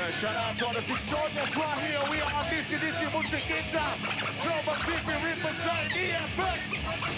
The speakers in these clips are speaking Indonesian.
Shout out to all the six soldiers right here. We are DC Musik Kita. Global TV represent EFX.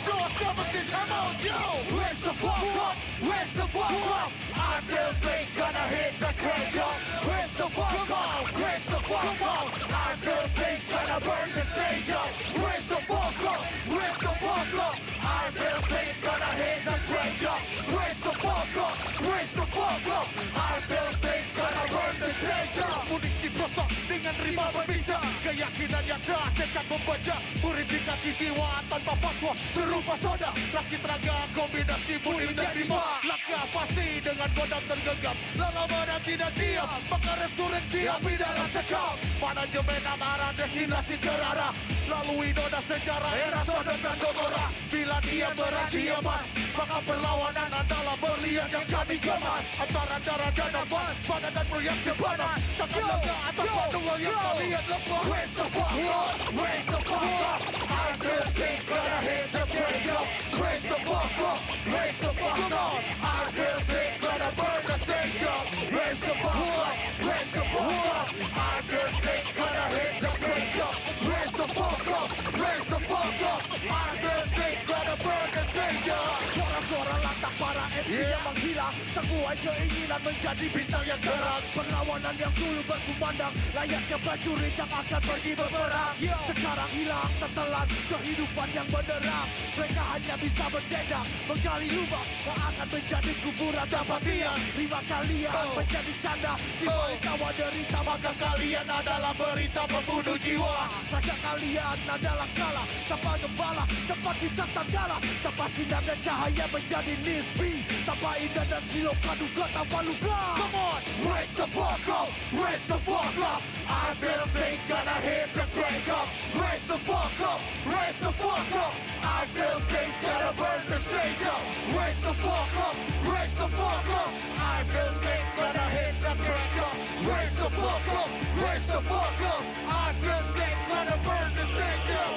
So 17, come on, yo. Where's the fuck up? Where's the fuck up? I feel safe, gonna hit the cradle. Where's the fuck up? Where's the fuck up? I feel safe, gonna burn the stage up. Where's the fuck up? Where's the fuck up? I feel safe, gonna hit the cradle. Where's the fuck up? Where's the fuck up? I feel safe, gonna burn the stage up. Munisi prosok dengan rima berbisa. Keyakinan nyata, tekad membaca. Purifikasi jiwa tanpa fatwa. Serupa soda, rakit raga, kombinasi budi dan rima. Langkah pasti dengan godam tergenggam. Lama dan tidak diam, maka resurreksi api dalam sekam. Manajemen arah destinasi terarah. Lalui noda sejarah era Sodom dan Gomora. Bila dia beraji emas, maka perlawanan adalah berlian yang jadi gemas. Antara darah dan nafas, panas dan proyektil panas. Takkan lega atas manual yang kalian lemah. Where's the fuck up? Where's the fuck up? I feel safe, gonna hit the cradle. Where's the fuck up? Where's the fuck up? I feel safe, gonna burn the stage up. Where's the fuck up? Where's the fuck up? I feel safe, gonna hit the cradle. Where's the fuck up? Where's the fuck up? I feel safe, gonna burn the stage up. Suara-suara lantak para MC yang menghilang. Terbuai keinginan menjadi bintang yang terang. Perlawanan yang dulu berkumandang, layaknya prajurit yang akan pergi berperang. Sekarang hilang tertelan kehidupan yang benderang. Mereka hanya bisa berdendang, menggali lubang yang akan menjadi kuburan kematian. Rima kalian menjadi canda di balik tawa derita. Maka kalian adalah berita pembunuh jiwa. Raja kalian adalah kalah tanpa gembala, seperti sasangkala tanpa sinar dan cahaya menjadi nisbi. Tanpa indah dan silau praduga tanpa luka. Come on, raise the fuck up, raise the fuck up. I feel safe, gonna hit the crank up. Raise the fuck up, raise the fuck up. I feel safe, gonna burn the stage up. Raise the fuck up, raise the fuck up. I feel safe, gonna hit the crank up. Raise the fuck up, raise the fuck up. I feel safe, gonna burn the stage up.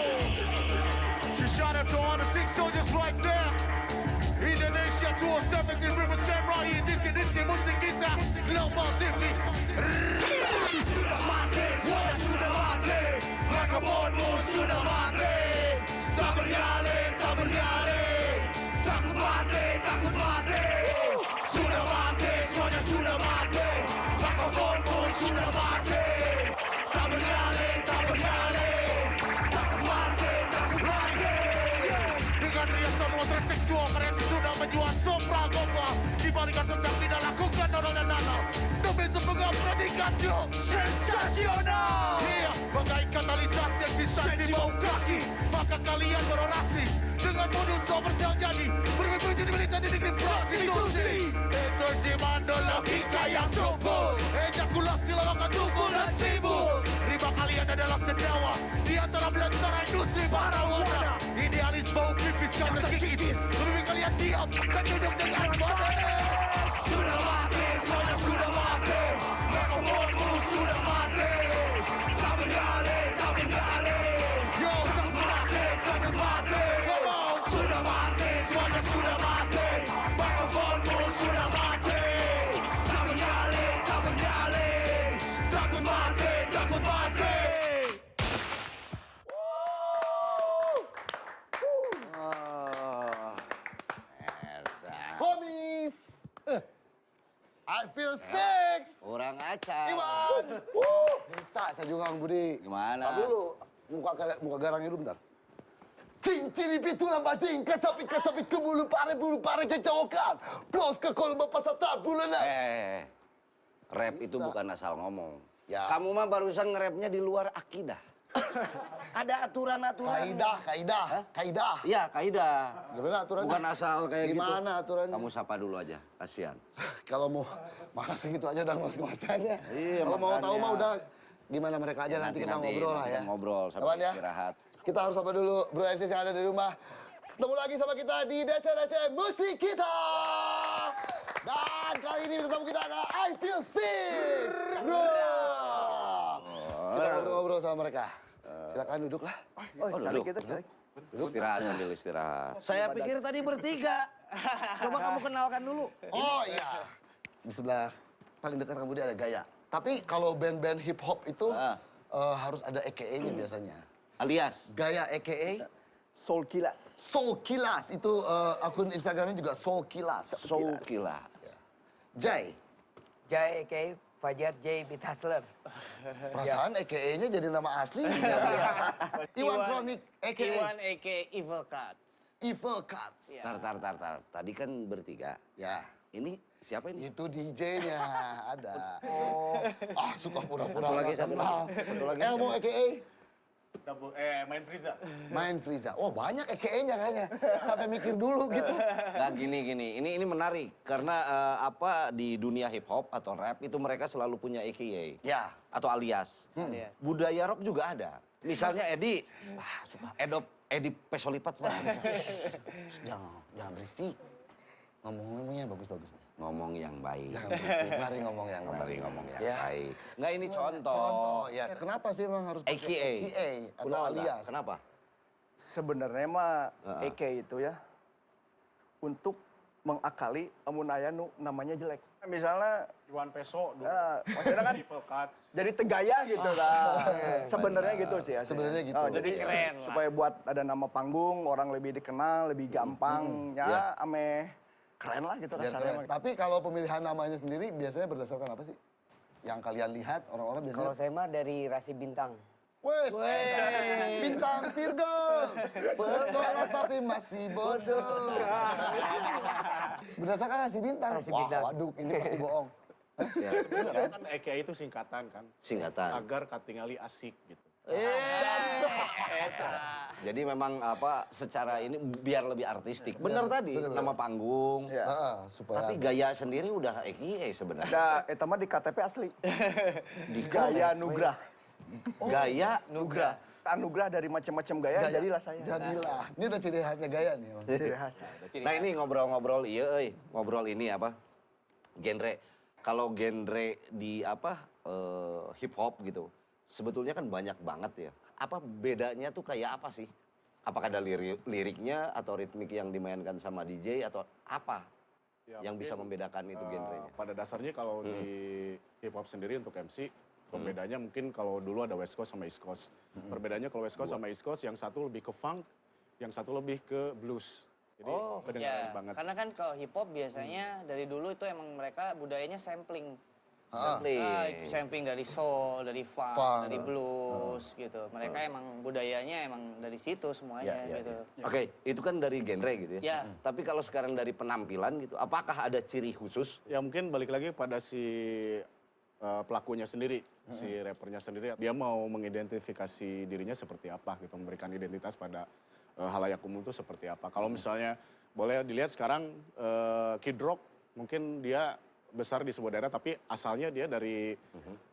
Shout out to all the six soldiers right there. Indonesia 217 represent right here. This is Musik Kita. Global TV. Sudah mati, semua sudah mati. Mikrofonmu sudah mati. Tak berdalih, tak berdalih. Takut mati, takut mati. Sudah mati, semuanya sudah mati. Mikrofonmu sudah mati. Tak berdalih, tak berdalih. Takut mati, takut mati. Dengan riasan motor seksual, kreasi sudah menjual sopra gomba. Dibalikan tentang tidak lakukan orang dan anak. Demi sebuah predikat sensasional. Iya, bagai katalisasi eksistensi bau kaki. Maka kalian berorasi dengan modus komersial jadi bermimpi jadi militan di negeri prostitusi. Itu simandu logika yang tumpul. Ejakulasi lawakan tubuh dan timbul. Riba kalian adalah senyawa di antara belantara industri parawana. Idealis bau pipis kau terkikis. Lebih kalian diam dan duduk dengan badan. Sudah mati, semuanya sudah mati. Mikrofonmu sudah mati. Tak berdalih, tak berdalih. Yo, takut mati, takut mati. Sudah mati, semuanya sudah mati. Mikrofonmu sudah mati. Tak berdalih, tak berdalih. Takut mati, takut mati. Homies, I feel six. Orang acak. Iwan. Bisa saya juga Bang Budi. Gimana? Tar dulu, muka garangnya dulu bentar. Cincin pitu lambajing, kecapit ke bulu pare cecokan. Plus ke kolom pasar tabulana. Rap Bisa. itu bukan asal ngomong. Ya. Kamu mah barusan nge-rapnya di luar akidah. Ada aturan-aturan. Kaidah. Iya, kaidah. Gimana aturannya? Bukan asal kayak gitu. Gimana aturannya? Kamu sapa dulu aja, kasihan. Kalau mau masa segitu aja udah ngos-ngosannya. Iya, Kalau mau makanya. tahu mah udah gimana mereka aja nanti kita ngobrol lah nanti ya. kita ngobrol sambil Kawan ya? istirahat. Kita harus sapa dulu Bro NCC yang ada di rumah. Ketemu lagi sama kita di DC Musik Kita. Dan kali ini tamu kita adalah I Feel Six. Bro. Kita ngobrol sama mereka. Silakan duduklah. Duduk. Istirahat sambil istirahat. Saya pikir tadi bertiga. Coba kamu kenalkan dulu. Oh iya. Di sebelah paling dekat kamu dia ada Gaya. Tapi kalau band-band hip hop itu harus ada AKA-nya biasanya. Alias. Gaya AKA Soul Kilas. Soul Kilas itu akun Instagramnya juga Soul Kilas. Soul Killa. Jai, Jai aka Fajar J Beat Hustler. perasaan AKA-nya jadi nama asli. Iwan Kronik AKA Iwan aka Evil Cats. Evil Cats. Tar. Tadi kan bertiga. Ya, Ini siapa ini? itu DJ-nya ada. Suka pura-pura Satu lagi, nggak satu kenal. lagi, satu lagi. Elmo AKA Main Frieza. Main Frieza. Oh, banyak AKA-nya kayaknya. Sampai mikir dulu gitu. Nah gini. Ini menarik karena di dunia hip hop atau rap itu mereka selalu punya AKA Ya. atau alias. Alias. Budaya rock juga ada. Misalnya Edi, suka Edi Pesolipat. Jangan berisik. Ngomongnya bagus-bagus. Ngomong yang baik. Jangan berisik. Mari ngomong yang baik. Mari ngomong yang Ya. baik. Nggak ini contoh. Contoh, ya. Kenapa sih emang harus pakai AKA. AKA atau Kenapa? alias? Kenapa? Sebenarnya mah EK itu ya untuk mengakali amun aya nu namanya jelek. Misalnya Iwan Peso dulu. maksudnya kan Evil Cats. jadi tegaya gitu lah. Sebenarnya gitu sih ya. Sebenarnya gitu. Jadi Keren lah. supaya buat ada nama panggung, orang lebih dikenal, lebih gampang ya ame keren lah gitu Biar rasanya. keren. Tapi kalau pemilihan namanya sendiri biasanya berdasarkan apa sih? Yang kalian lihat orang-orang biasanya. Kalau saya mah dari rasi bintang. Wes, bintang Virgo, berdoa tapi masih bodoh. Berdasarkan nasi bintang. Rasi bintang. Waduh, ini pasti bohong. Ya, Sebenarnya kan AKA itu singkatan kan. singkatan. Agar katingali asik gitu. Jadi memang secara ini biar lebih artistik. Bener tadi, nama panggung. Ya. Supaya Tapi gaya sendiri udah AKA sebenarnya. Nah, eta mah di KTP asli. Di Gaya Nugrah. Gaya Nugrah. Anugerah dari macam-macam gaya, jadilah saya. Jadilah. Ini udah ciri khasnya gaya nih. Om. Ciri khas. Nah ini ngobrol-ngobrol ngobrol ini genre. Kalau genre di hip hop gitu, sebetulnya kan banyak banget ya. Apa bedanya tuh kayak apa sih? Apakah ada liriknya atau ritmik yang dimainkan sama DJ atau apa Ya, yang bisa membedakan itu genrenya? Pada dasarnya kalau di hip hop sendiri untuk MC, pembedanya mungkin kalau dulu ada West Coast sama East Coast. Perbedaannya kalau West Coast sama East Coast, yang satu lebih ke funk, yang satu lebih ke blues. Jadi kedengaran Ya, banget. karena kan kalau hip hop biasanya dari dulu itu emang mereka budayanya sampling. Sampling. Sampling dari soul, dari funk, Funk. dari blues gitu. Mereka emang budayanya emang dari situ semuanya Ya, ya, gitu. Oke, itu kan dari genre gitu ya. Ya. Tapi kalau sekarang dari penampilan gitu, apakah ada ciri khusus? Ya mungkin balik lagi pada si pelakunya sendiri, si rappernya sendiri. Dia mau mengidentifikasi dirinya seperti apa gitu, memberikan identitas pada halayak umum itu seperti apa. Kalau misalnya boleh dilihat sekarang Kid Rock, mungkin dia besar di sebuah daerah tapi asalnya dia dari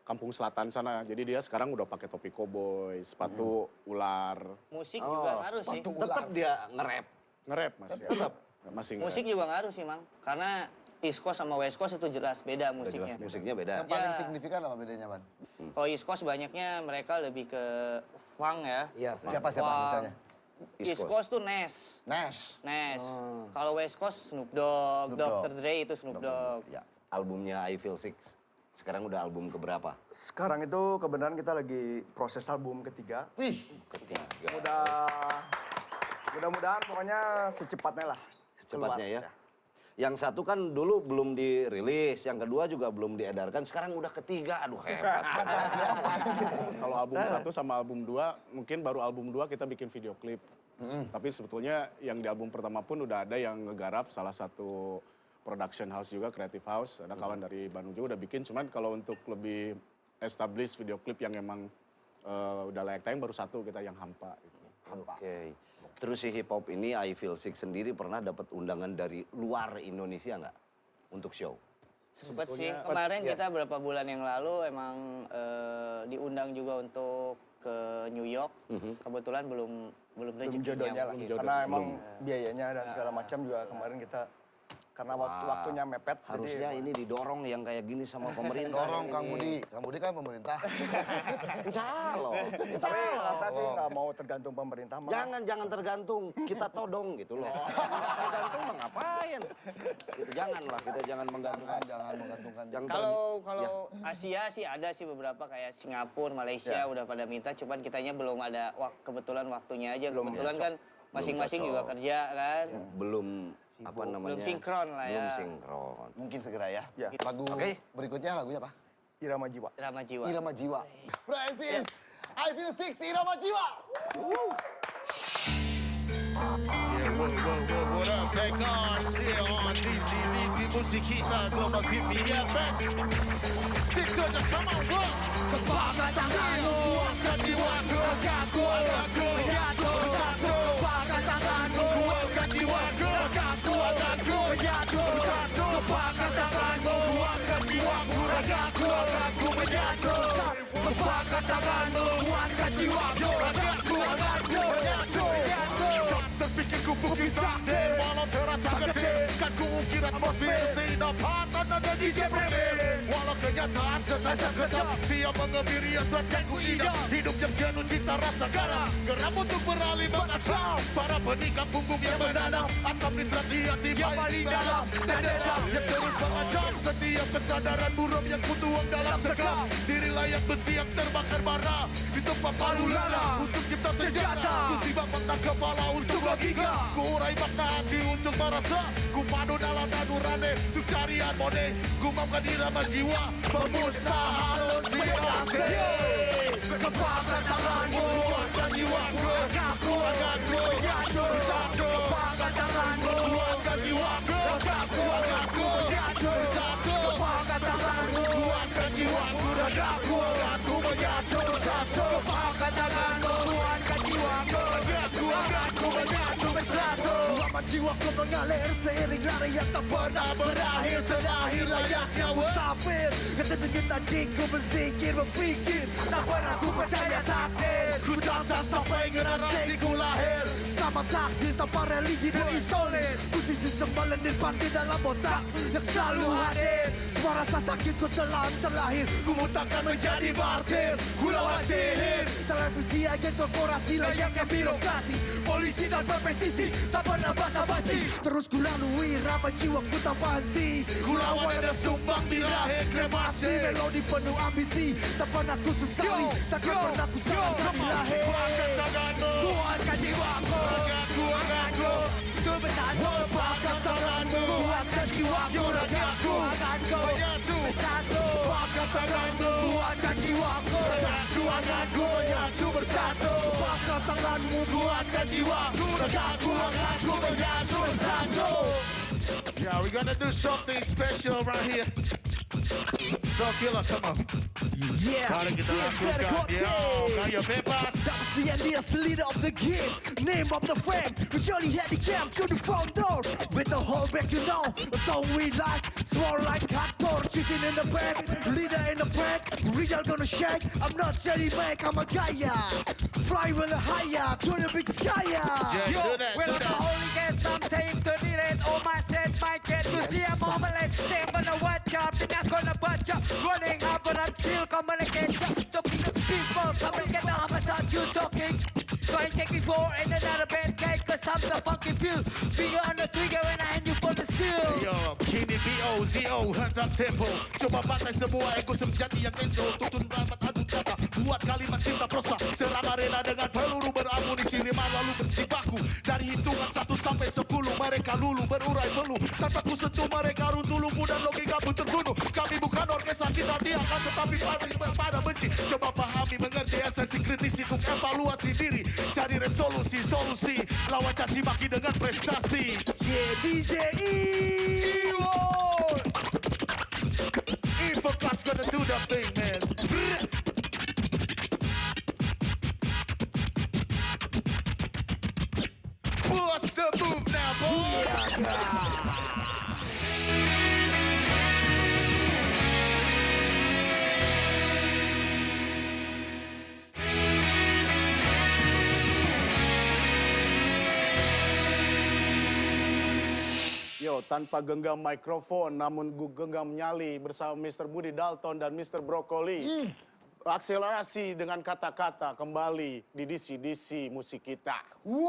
kampung selatan sana. Jadi dia sekarang udah pakai topi koboi, sepatu ular, Musik juga ngaruh sih. Tetap dia nge-rap. nge-rap Mas. Ya. Tetap. Masih Musik nge-rap. juga ngaruh sih, Mang. Karena East Coast sama West Coast itu jelas beda musiknya. Musiknya beda. Yang paling Ya. signifikan apa bedanya, Man? Kalau East Coast banyaknya mereka lebih ke funk ya. Iya, Siapa Funk. misalnya? East Coast tuh Nas. Nash. Kalau West Coast Snoop Dogg, Snoop Dogg. Dr. Dre itu Snoop Dogg. Ya, albumnya I Feel Six. Sekarang udah album keberapa? Sekarang itu kebenaran kita lagi proses album ketiga. Wih, Mudah-mudahan pokoknya secepatnya lah. Secepatnya Keluar. ya. Yang satu kan dulu belum dirilis, yang kedua juga belum diedarkan, sekarang udah ketiga. Aduh hebat. Kalau album 1 sama album 2, mungkin baru album 2 kita bikin video klip. Tapi sebetulnya yang di album pertama pun udah ada yang ngegarap, salah satu production house juga, creative house. Ada kawan dari Bandung juga udah bikin, cuman kalau untuk lebih establish video klip yang emang udah layak tayang baru satu kita yang hampa. Gitu. Oke. Terus si hip hop ini I Feel Six sendiri pernah dapat undangan dari luar Indonesia nggak untuk show? Sempet sih, kemarin kita beberapa bulan yang lalu emang diundang juga untuk ke New York. Kebetulan belum Belum rezekinya jodohnya lah. begitu. Karena emang biayanya dan segala macam juga kemarin kita karena waktunya mepet. Harusnya ini didorong yang kayak gini sama pemerintah. Dorong ini. Kang Budi. Kang Budi kan pemerintah. Calo. Tapi saya sih nggak mau tergantung pemerintah. Mah. Jangan tergantung, kita todong gitu loh. Tergantung mah ngapain? Gitu, janganlah, kita jangan menggantungkan. Jangan menggantungkan. Kalau Asia sih ada sih beberapa kayak Singapura, Malaysia udah pada minta, cuman kitanya belum ada kebetulan waktunya aja. Kebetulan kan masing-masing juga kerja kan. Belum apa namanya? Belum sinkron lah ya. Belum sinkron. Mungkin segera ya. Ya. Lagu berikutnya lagunya apa? Irama jiwa. Irama jiwa. Irama Jiwa. Bro Aziz, I Feel 6 Irama Jiwa. Yeah, what up, back on, still on DC Musikita Global TV, yeah, best. 600, come on, bro. Kebanggaan tanganmu, kuatkan jiwaku, aku menyatu bersatu. Kebanggaan tanganmu, kuatkan jiwaku, aku menyatu bersatu. Kebanggaan tanganmu, kuatkan jiwaku, aku menyatu. Kebanggaan tanganmu, kuatkan jiwaku, aku menyatu. Terpikir ku bukit takdir, walau terasa gede. Kan ku ukir atmosfer seindah dan DJ Premier. Walau kenyataan setajam kejam, siap mengebiri hasratkan ku idam. Hidup yang penuh cinta rasa garam, geram untuk beralih menantang. Para penikam punggung yang menanam, asam nitrat di hati baik dalam dan dendam. Yang terus mengancam setiap kesadaran buram yang ku tuang dalam sekam. Diri layak besi yang terbakar bara, di tempat palu lala untuk cipta senjata. Ku sibak mentang kepala untuk logika, ku urai makna hati untuk merasa. Ku padu dalam nurane untuk cari harmoni. Ku mamkan irama jiwa, pemusnah halusinasi. Kebanggaan tanganmu, kuatkan jiwaku, aku menyatu bersatu. Kebanggaan tanganmu, kuatkan jiwaku, aku menyatu bersatu. Kebanggaan tanganmu, kuatkan jiwaku, aku menyatu bersatu. Kebanggaan tanganmu, kuatkan jiwaku, aku menyatu bersatu. Lama jiwaku mengalir seiring lari yang tak pernah berakhir. Terakhir layaknya musafir, ketentuan tadiku berzikir berpikir. Tak pernah ku percaya takdir, ku datang sampai generasiku lahir. Sama takdir tanpa religi dan isolir. Posisi sembalan di dalam otak yang selalu hadir. Semua rasa sakitku telah terlahir, ku mutakan menjadi martir. Ku lawan sihir, televisi agen korporasi layaknya birokrasi. Polisi dan berpresisi, tak pernah basa-basi. Terus ku lalui raba jiwa ku tanpa henti. Ku lawan dan sumbang birahe kremasi. Melodi penuh ambisi, tak pernah ku sesali, takkan pernah ku salah birahe. Kuatkan tanganmu, kuatkan jiwaku, aku bersatu. Kuatkan tanganmu, kuatkan jiwaku, aku menyatu bersatu. Kuatkan tanganmu, kuatkan jiwaku, aku menyatu bersatu. Kuatkan tanganmu, kuatkan jiwaku, aku menyatu bersatu. Yeah, we're gonna do something special right here. So killer, come on. Yeah, Mari kita lakukan. Kayo bebas. CND is the leader of the game, name of the frame. We surely had the camp to the front door. With the whole back you know, a song we like, small like hardcore, cheating in the back, leader in the back, real gonna shake. I'm not Jerry Mac, I'm a Gaia. Fly with a higher, to the big sky. Yo, We're the only get something to need it. Oh my set, my get to see a moment like stay gonna watch up, then I'm gonna bunch up, running up, but I'm still coming again. Talking to peaceful, coming get the homicide, you talking. Try and take me for in another bad guy, cause I'm the funky feel. Finger on the trigger when I hand you for the steel. Yo, kini BOZO, hands up tempo. Coba bantai semua ego semjati yang endo. Tuntun rapat adu kata, buat kalimat cinta prosa. Serang arena dengan peluru beramunisi. Rima lalu berjibaku. Dari hitungan 1 sampai 10, mereka lulu berurai peluh. Tanpa ku sentuh mereka runtuh lumpuh dan logika pun terbunuh. Kami bukan orkestra, kita diakan tetapi pada benci. Coba pahami, mengerti esensi kritis untuk evaluasi diri. Cari resolusi, solusi, lawan caci maki dengan prestasi. Yeah, DJ Iwo. Infocast gonna do the thing, man. Bust the move now, boy. Yo, tanpa genggam mikrofon, namun genggam nyali bersama Mr. Budi Dalton dan Mr. Broccoli. Akselerasi dengan kata-kata kembali di DC musik kita. Wow,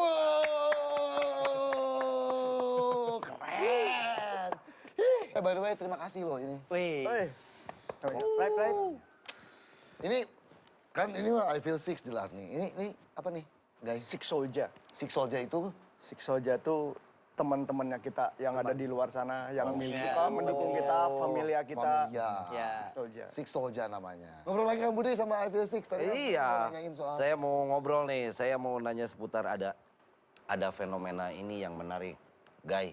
keren. By the way, terima kasih loh ini. Wih. Right. Ini kan ini mah I Feel Six jelas nih. Ini apa nih, guys? Six Soldier. Six Soldier itu Six Soldier itu teman-temannya kita yang ada di luar sana yang mendukung kita, familia kita. familia. Six Soldier. Six Soldier namanya. Ngobrol lagi Kang Budi sama I Feel Six. Tadi kan Iya, mau nanyain soal saya mau ngobrol nih, saya mau nanya seputar ada fenomena ini yang menarik, Guy,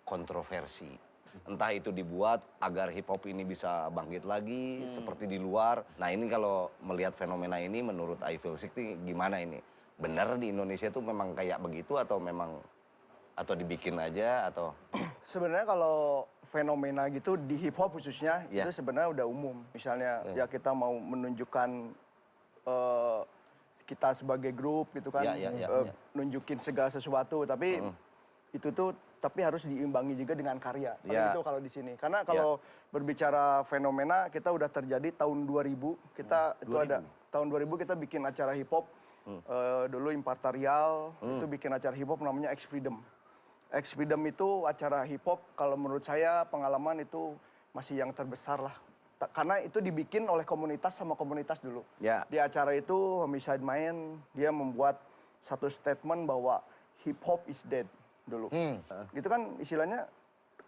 kontroversi. Entah itu dibuat agar hip hop ini bisa bangkit lagi seperti di luar. Nah ini kalau melihat fenomena ini menurut I Feel Sick nih gimana ini? Benar di Indonesia tuh memang kayak begitu atau memang atau dibikin aja atau? Sebenarnya kalau fenomena gitu di hip hop khususnya Ya. itu sebenarnya udah umum. Misalnya ya kita mau menunjukkan kita sebagai grup gitu kan, Ya. nunjukin segala sesuatu. Tapi itu tuh tapi harus diimbangi juga dengan karya. Ya. Itu kalau di sini. Karena kalau berbicara fenomena kita udah terjadi tahun 2000. Kita itu ada tahun 2000 kita bikin acara hip hop. Dulu Impartarial itu bikin acara hip hop namanya X Freedom. X Freedom itu acara hip hop kalau menurut saya pengalaman itu masih yang terbesar lah. Karena itu dibikin oleh komunitas sama komunitas dulu. Ya. Di acara itu Homicide main, dia membuat satu statement bahwa hip hop is dead dulu. Gitu kan istilahnya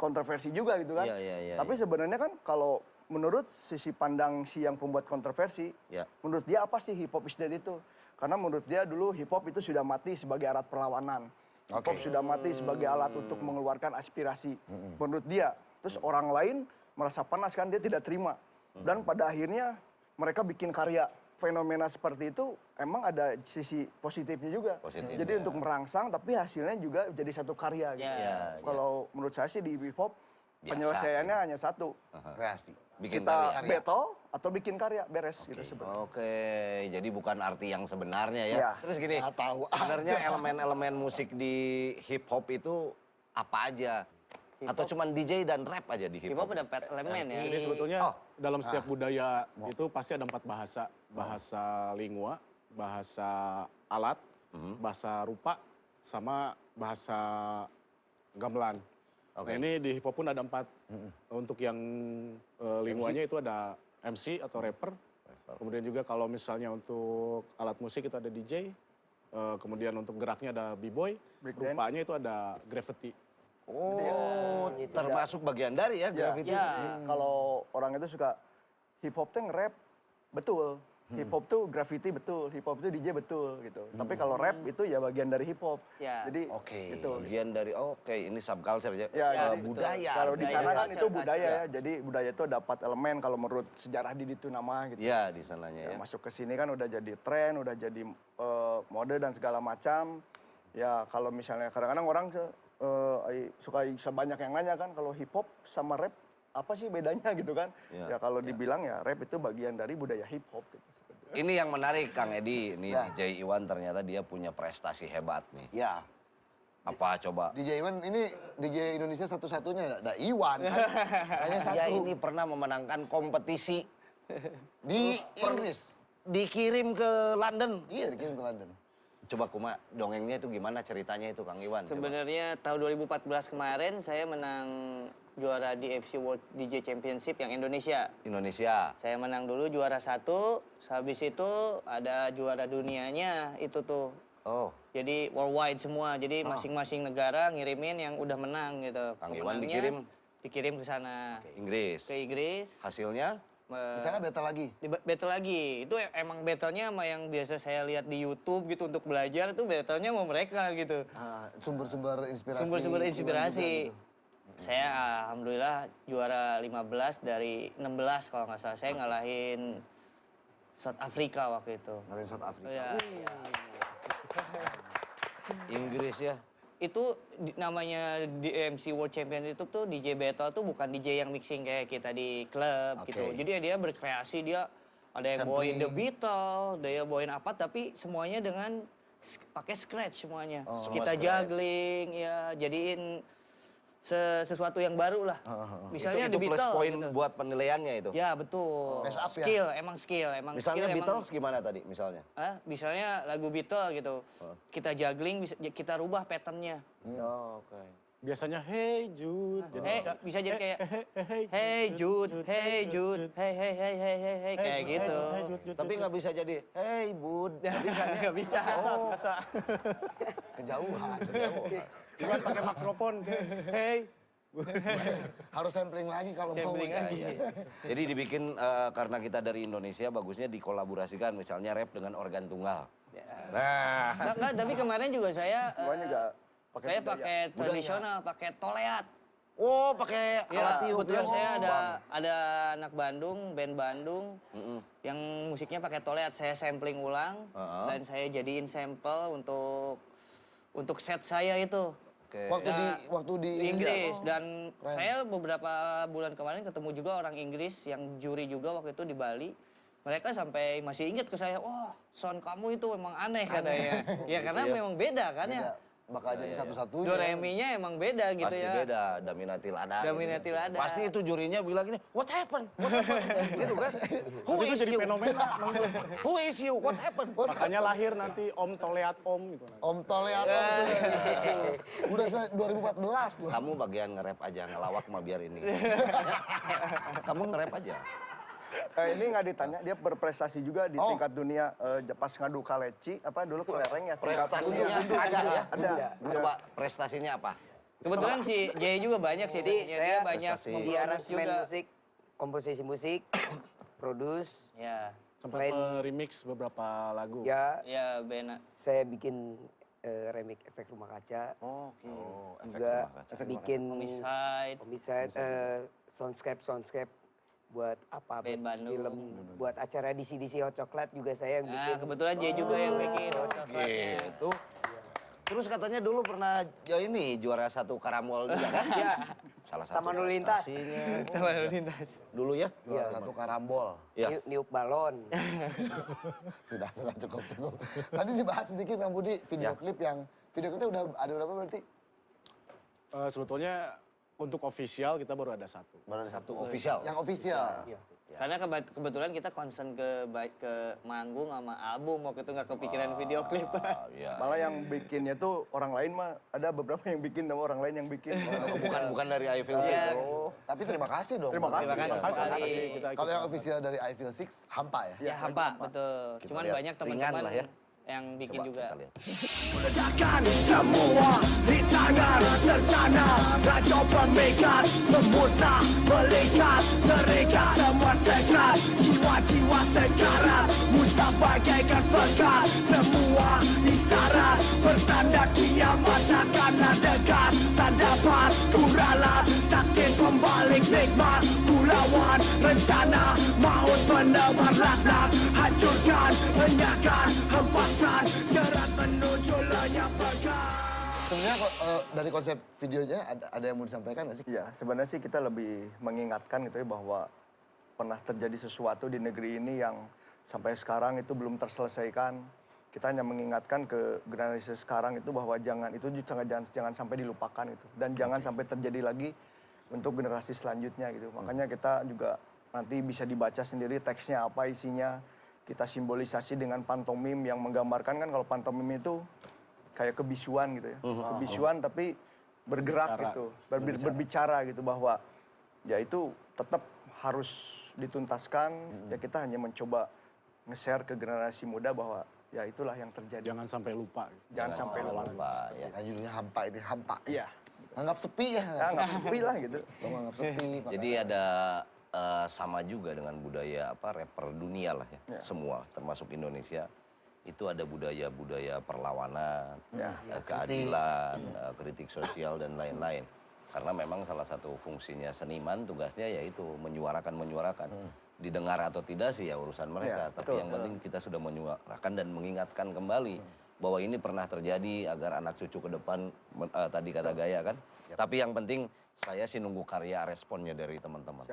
kontroversi juga gitu kan. Iya. Tapi sebenarnya kan kalau menurut sisi pandang si yang pembuat kontroversi, Ya. menurut dia apa sih hip hop is dead itu? Karena menurut dia dulu hip hop itu sudah mati sebagai alat perlawanan. Hip hop sudah mati sebagai alat untuk mengeluarkan aspirasi. Menurut dia. Terus orang lain merasa panas kan, dia tidak terima. Dan pada akhirnya mereka bikin karya. Fenomena seperti itu emang ada sisi positifnya juga. Positif, Jadi untuk merangsang tapi hasilnya juga jadi satu karya gitu. Ya. Kalau menurut saya sih di hip hop Biasa, penyelesaiannya hanya satu. kreasi. Bikin Kita karya. battle atau bikin karya beres gitu sebenarnya. Oke, jadi bukan arti yang sebenarnya ya. Ya. Terus gini, Nggak tahu sebenarnya elemen-elemen musik di hip hop itu apa aja? Atau cuman DJ dan rap aja di hip Hip hop hop? ada 4 elemen ya. Jadi sebetulnya dalam setiap budaya itu pasti ada 4 bahasa. Bahasa lingua, bahasa alat, bahasa rupa, sama bahasa gamelan. Oke. Nah ini di hip hop pun ada 4. Untuk yang linguanya itu ada MC atau rapper. Kemudian juga kalau misalnya untuk alat musik itu ada DJ. Kemudian untuk geraknya ada b-boy. Breakdance. Rupanya itu ada graffiti. Oh, termasuk bagian dari ya graffiti. Ya. Kalau orang itu suka hip hop tuh nge-rap, betul. Hip hop tuh graffiti betul, hip hop tuh DJ betul gitu. Tapi kalau rap itu ya bagian dari hip hop. Ya. Jadi Oke. gitu. Bagian dari, ini subculture ya. Ya, jadi Budaya. Kalau di sana kan Culture, itu budaya culture. ya. Jadi budaya itu dapat elemen kalau menurut sejarah di itu nama gitu. Ya, di sananya ya. Masuk ke sini kan udah jadi tren, udah jadi mode dan segala macam. Ya kalau misalnya kadang-kadang orang suka banyak yang nanya kan kalau hip hop sama rap apa sih bedanya gitu kan? Ya. Ya kalau dibilang ya rap itu bagian dari budaya hip hop gitu. Ini yang menarik Kang Edi, ini DJ Iwan ternyata dia punya prestasi hebat nih. Ya. Apa coba? DJ Iwan ini DJ Indonesia satu-satunya. Ada Iwan kan. Hanya satu. Dia ini pernah memenangkan kompetisi Di Inggris. dikirim ke London. Iya, dikirim ke London. Coba Kuma, dongengnya itu gimana ceritanya itu Kang Iwan? Coba. Sebenarnya tahun 2014 kemarin saya menang juara di FC World DJ Championship yang Indonesia. Indonesia. Saya menang dulu juara 1, habis itu ada juara dunianya itu tuh. Oh, Jadi worldwide semua, jadi masing-masing negara ngirimin yang udah menang gitu. Kang Iwan Pemenangnya dikirim ke sana, ke Inggris. ke Inggris. Hasilnya? Di sana battle lagi. Di battle lagi. Itu emang battlenya sama yang biasa saya lihat di YouTube gitu untuk belajar itu battlenya sama mereka gitu. Sumber-sumber inspirasi. Sumber-sumber Iwan inspirasi. juga gitu. Saya alhamdulillah juara 15 dari 16 kalau nggak salah. Saya ngalahin South Africa waktu itu. Dari South Africa. Ya. Inggris ya. Itu namanya DMC World Champion itu tuh DJ battle tuh bukan DJ yang mixing kayak kita di klub gitu. Oke. Jadi dia berkreasi, dia ada yang bawain The Sampling. Beatles, dia bawain apa tapi semuanya dengan pakai scratch semuanya. Oh, Kita scratch. juggling ya, jadiin sesuatu yang baru lah. Misalnya itu The plus Beatles poin gitu. buat penilaiannya itu. Ya betul. Mess up ya? Skill, emang skill. Misalnya skill, Beatles gimana tadi misalnya? Misalnya lagu Beatles gitu. Kita juggling, kita rubah patternnya. Oke. Biasanya hey Jude. Jadi Bisa jadi kayak Hey Jude, hey Jude, hey, kayak gitu. Tapi nggak bisa jadi hey bud. Nggak bisa. biasa. Kejauhan. Bukan pakai mikrofon. Hey. Harus sampling lagi kalau mau. Sampling lagi. Jadi dibikin karena kita dari Indonesia bagusnya dikolaborasikan misalnya rap dengan organ tunggal. Nah, Enggak, tapi kemarin juga saya Semuanya juga pakai saya budaya. pakai tradisional, pakai toleat. oh pakai alat Ya, tiup. kebetulan ya. saya ada anak Bandung, band Bandung, yang musiknya pakai toleat. Saya sampling ulang dan saya jadiin sampel untuk set saya itu. Oke. Waktu di Inggris dan saya beberapa bulan kemarin ketemu juga orang Inggris yang juri juga waktu itu di Bali. Mereka sampai masih ingat ke saya, wah sound kamu itu memang aneh katanya. Ya karena memang beda kan ya. Bakal jadi satu-satunya. Do re mi-nya emang beda gitu Pasti ya. beda, Daminatil ada. Daminatil ada. Pasti itu jurinya bilang gini, what happened? What happened? Gitu kan? Who Itu is jadi you? fenomena. Who is you? What happened? Makanya lahir nanti Om Toleat Om gitu. Om Toleat. Udah 2014 loh. Kamu bagian nge-rap aja, ngelawak mah biar ini. Kamu nge-rap aja. Ini nggak ditanya, dia berprestasi juga di tingkat dunia pas ngadu kaleci, apa dulu kelereng ya. tingkat Prestasinya dunia. ada ya? Ada. Coba prestasinya apa? Kebetulan si Jay juga banyak sih, Jadi dia saya banyak prestasi. di memproduce aransemen juga. musik, komposisi musik, produce. Ya, Sempat Selain remix beberapa lagu. ya ya benar. saya bikin remix efek rumah kaca. Oke. Juga bikin Homicide. homicide, soundscape buat apa? Band buat Bandung. film, buat acara DC Hot Coklat juga saya yang Nah, bikin. kebetulan Jay juga yang bikin coklatnya. Gitu. Terus katanya dulu pernah ini juara satu karamol juga kan? Ya, Salah satu Taman Lalu Lintas. prestasinya. Taman Lalu Lintas. Dulu ya? Juara satu karambol. Ya. niup balon. Sudah cukup. Tadi dibahas sedikit Bang Budi, video klipnya udah ada berapa berarti? Sebetulnya untuk official kita baru ada satu. Baru ada satu. Official. Yang official. Karena kebetulan kita concern ke manggung sama album, waktu itu nggak kepikiran video klip. Iya. Malah yang bikinnya tuh orang lain mah ada beberapa yang bikin sama orang lain yang bikin. Bukan dari I Feel Sick. Iya. Tapi terima kasih dong. Terima kasih. Terima kasih sekali. Kita Kalau yang official dari I Feel Six, hampa ya? Ya hampa, betul. Kita Cuman lihat. banyak Ringan teman-teman lah ya. yang bikin Coba juga. kita lihat. Ledakan semua di tangan rencana Raja pemikat memusnah melihat terikat semua sekat jiwa-jiwa sekarat musnah bagaikan pekat semua isyarat bertanda kiamat akan dekat tak dapat kuralat takdir pembalik nikmat kulawan rencana maut penebar laknat hancurkan enyahkan hempaskan jerat menuju lenyap pekat. Sebenarnya dari konsep videonya ada yang mau disampaikan nggak sih? Ya, sebenarnya sih kita lebih mengingatkan gitu ya bahwa pernah terjadi sesuatu di negeri ini yang sampai sekarang itu belum terselesaikan. Kita hanya mengingatkan ke generasi sekarang itu bahwa jangan sampai dilupakan itu dan jangan sampai terjadi lagi untuk generasi selanjutnya gitu. Makanya kita juga nanti bisa dibaca sendiri teksnya apa isinya. Kita simbolisasi dengan pantomim yang menggambarkan kan kalau pantomim itu kayak kebisuan gitu ya. Kebisuan tapi bergerak gitu, berbicara gitu bahwa ya itu tetap harus dituntaskan. Ya kita hanya mencoba nge-share ke generasi muda bahwa ya itulah yang terjadi. Jangan sampai lupa. Jangan sampai lupa. Lupa ya. Nah, judulnya hampa itu, hampa. Iya. Anggap sepi ya. Ya nggak sepi lah gitu. Anggap sepi. Jadi ada sama juga dengan budaya rapper dunia lah ya. Semua termasuk Indonesia itu ada budaya perlawanan, keadilan, kritik sosial dan lain-lain. Karena memang salah satu fungsinya seniman tugasnya yaitu menyuarakan. Didengar atau tidak sih ya urusan mereka. Ya, Tapi betul. yang penting kita sudah menyuarakan dan mengingatkan kembali bahwa ini pernah terjadi agar anak cucu ke depan tadi kata Gaya kan. Tapi yang penting saya sih nunggu karya responnya dari teman-teman.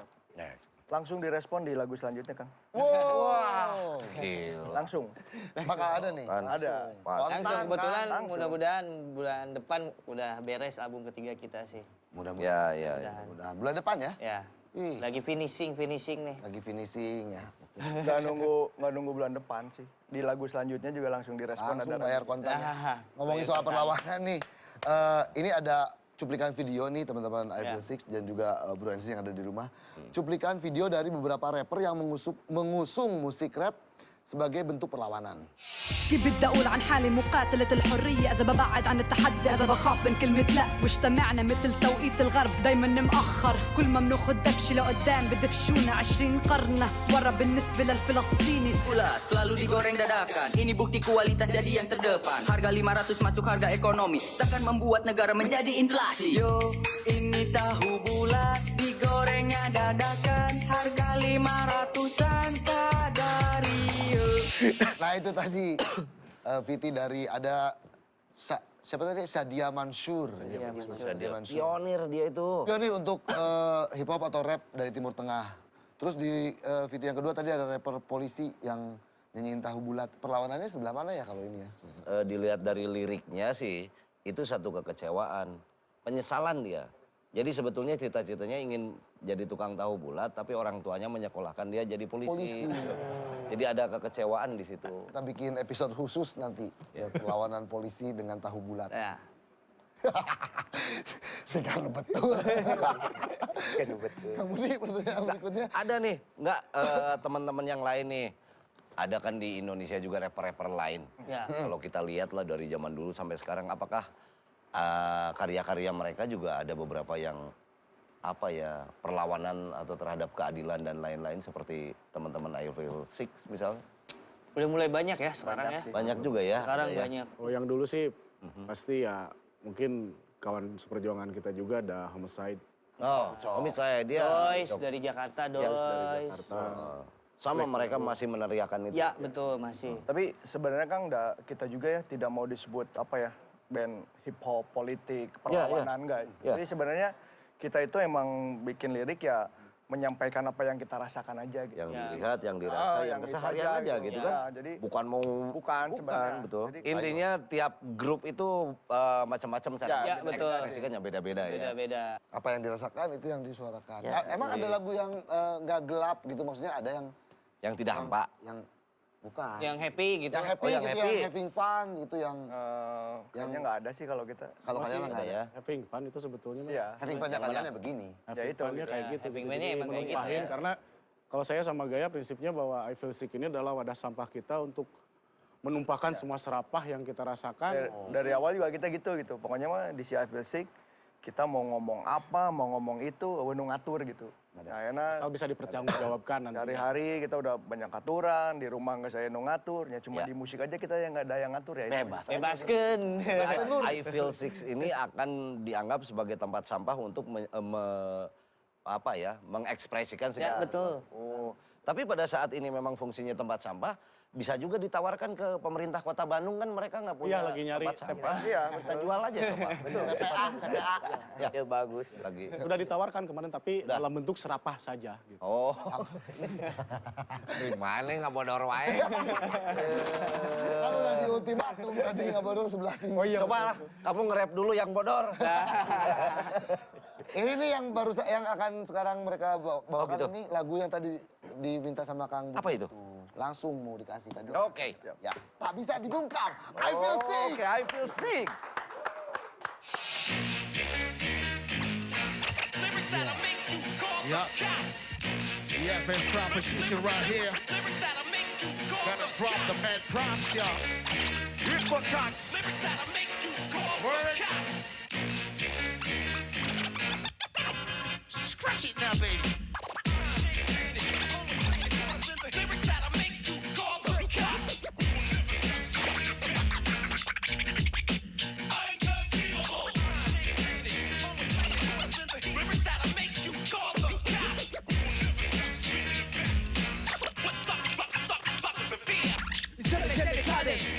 Langsung direspon di lagu selanjutnya Kang. Wow. Gila. Langsung. Bakal ada nih. Ada. Pas. Langsung kebetulan Langsung. mudah-mudahan bulan depan udah beres album ketiga kita sih. Mudah-mudahan. Ya. Mudah-mudahan. Bulan depan ya? Ya. Ih. Lagi finishing nih. Lagi finishing ya. Nggak nunggu bulan depan sih. Di lagu selanjutnya juga langsung direspon. Langsung ada bayar kontannya. Ah, Ngomongin soal perlawanan nih. Ini ada cuplikan video nih teman-teman I Feel Six dan juga Bro NC yang ada di rumah. Cuplikan video dari beberapa rapper yang mengusung musik rap sebagai bentuk perlawanan. كيف بدي اقول عن حالي مقاتلة الحرية اذا ببعد عن التحدي اذا بخاف من كلمة لا واجتمعنا مثل توقيت الغرب دايما مأخر كل ما بناخد دفش لقدام بدفشونا 20 قرن ورا بالنسبة للفلسطيني Ulat selalu digoreng dadakan. Ini bukti kualitas jadi yang terdepan. Harga 500 masuk harga ekonomi. Takkan membuat negara menjadi inflasi. Yo, ini tahu bulat digorengnya dadakan. Harga 500-an kadari. Nah itu tadi Viti dari ada siapa tadi? Sadia Mansur. Sadia Mansur. Pionir dia itu. Pionir untuk hip hop atau rap dari Timur Tengah. Terus di video yang kedua tadi ada rapper polisi yang nyanyiin tahu bulat. Perlawanannya sebelah mana ya kalau ini ya? Dilihat dari liriknya sih, itu satu kekecewaan. Penyesalan dia. Jadi sebetulnya cita-citanya ingin jadi tukang tahu bulat, tapi orang tuanya menyekolahkan dia jadi polisi. Jadi ada kekecewaan di situ. Kita bikin episode khusus nanti. Ya, perlawanan polisi dengan tahu bulat. Ya. Sekarang betul. Kamu nih pertanyaan berikutnya. Ada nih, nggak teman-teman yang lain nih. Ada kan di Indonesia juga rapper-rapper lain. Ya. Kalau kita lihat lah dari zaman dulu sampai sekarang, apakah karya-karya mereka juga ada beberapa yang apa ya, perlawanan atau terhadap keadilan dan lain-lain seperti teman-teman I Feel Six misalnya? Udah mulai banyak ya sekarang ya. Banyak juga ya. Sekarang ada ya. banyak. Oh yang dulu sih pasti ya mungkin kawan seperjuangan kita juga ada Homicide. Oh, Homicide dia. Dois dari Jakarta, Dari Dois. Jakarta. Sama mereka masih meneriakan itu. Ya betul masih. Tapi sebenarnya kan kita juga ya tidak mau disebut apa ya, band hip hop, politik, perlawanan enggak. Iya. Jadi sebenarnya kita itu emang bikin lirik ya menyampaikan apa yang kita rasakan aja gitu. Yang dilihat, yang dirasa, yang itu keseharian aja gitu kan. Ya, jadi Bukan sebenarnya. betul. Jadi Intinya tiap grup itu macam-macam cara Ya, betul. mengekspresikannya beda-beda ya. Beda-beda. Apa yang dirasakan itu yang disuarakan. Emang ada lagu yang nggak gelap gitu, maksudnya ada Yang tidak hampa. yang bukan. Yang happy gitu. Yang happy, Oh, yang gitu, happy. yang having fun itu yang kayaknya nggak ada sih kalau kita. kalau kalian mah nggak ya. Having fun itu sebetulnya mah. Iya. Having fun kaliannya begini. Having itu, fun-nya kayak gitu. Having gitu. fun-nya Jadi emang kayak gitu menumpahin ya. karena kalau saya sama Gaya prinsipnya bahwa I Feel Sick ini adalah wadah sampah kita untuk menumpahkan semua serapah yang kita rasakan. Dari awal juga kita gitu. Pokoknya mah di si I Feel Sick kita mau ngomong apa, mau ngomong itu, nu ngatur gitu. Nah, enak. Asal bisa dipertanggungjawabkan nanti. Hari-hari kita udah banyak aturan, di rumah nggak saya nu ngatur, ya cuma Ya. di musik aja kita yang nggak ada yang ngatur ya. itu. Bebas. Bebaskan. I Feel Six ini akan dianggap sebagai tempat sampah untuk mengekspresikan segala Ya, betul. sesuatu. Tapi pada saat ini memang fungsinya tempat sampah, bisa juga ditawarkan ke pemerintah Kota Bandung, kan mereka nggak punya Iya, lagi nyari tempat sampah. Iya, Kita jual aja coba. TPA. Ya, Ya bagus. lagi. Sudah ditawarkan kemarin tapi dalam bentuk serapah saja. Gitu. Oh. Gimana nggak bodor wae? Kalau udah di ultimatum tadi nggak bodor sebelah sini. Oh iya, coba lah, kamu nge-rap dulu yang bodor. Ini nih yang yang akan sekarang mereka bawakan gitu. ini lagu yang tadi diminta sama Kang Budi. Apa itu? Langsung mau dikasih tadi. Oke. Ya, tak bisa dibungkam. I feel sick. Oke, I Feel Sick. Yup. Yeah, best proposition right here. Gotta drop the bad props, y'all. Ripper cuts. Words. Scratch it now, baby.